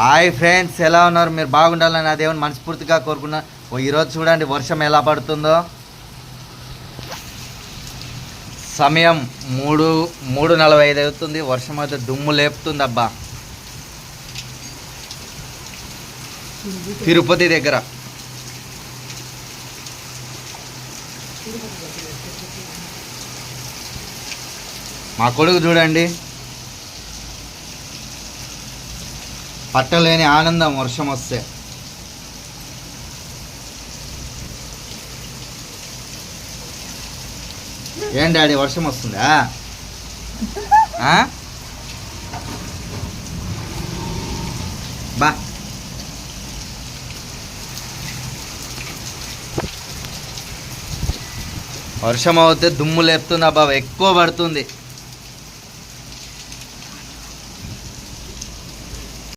Hi friends, ఎలా ఉన్నారు? మీరు బాగుండాలని అదేమని మనస్ఫూర్తిగా కోరుకున్నా. ఈరోజు చూడండి వర్షం ఎలా పడుతుందో. సమయం 3:45 అవుతుంది. వర్షం అయితే దుమ్ము లేపుతుంది అబ్బా. తిరుపతి దగ్గర మా కొడుకు చూడండి, పట్టలేని ఆనందం వర్షం వస్తే. ఏం డాడీ వర్షం వస్తుందా? బా వర్షం అవుతే దుమ్ము లేపుతుంది అబ్బా, ఎక్కువ పడుతుంది.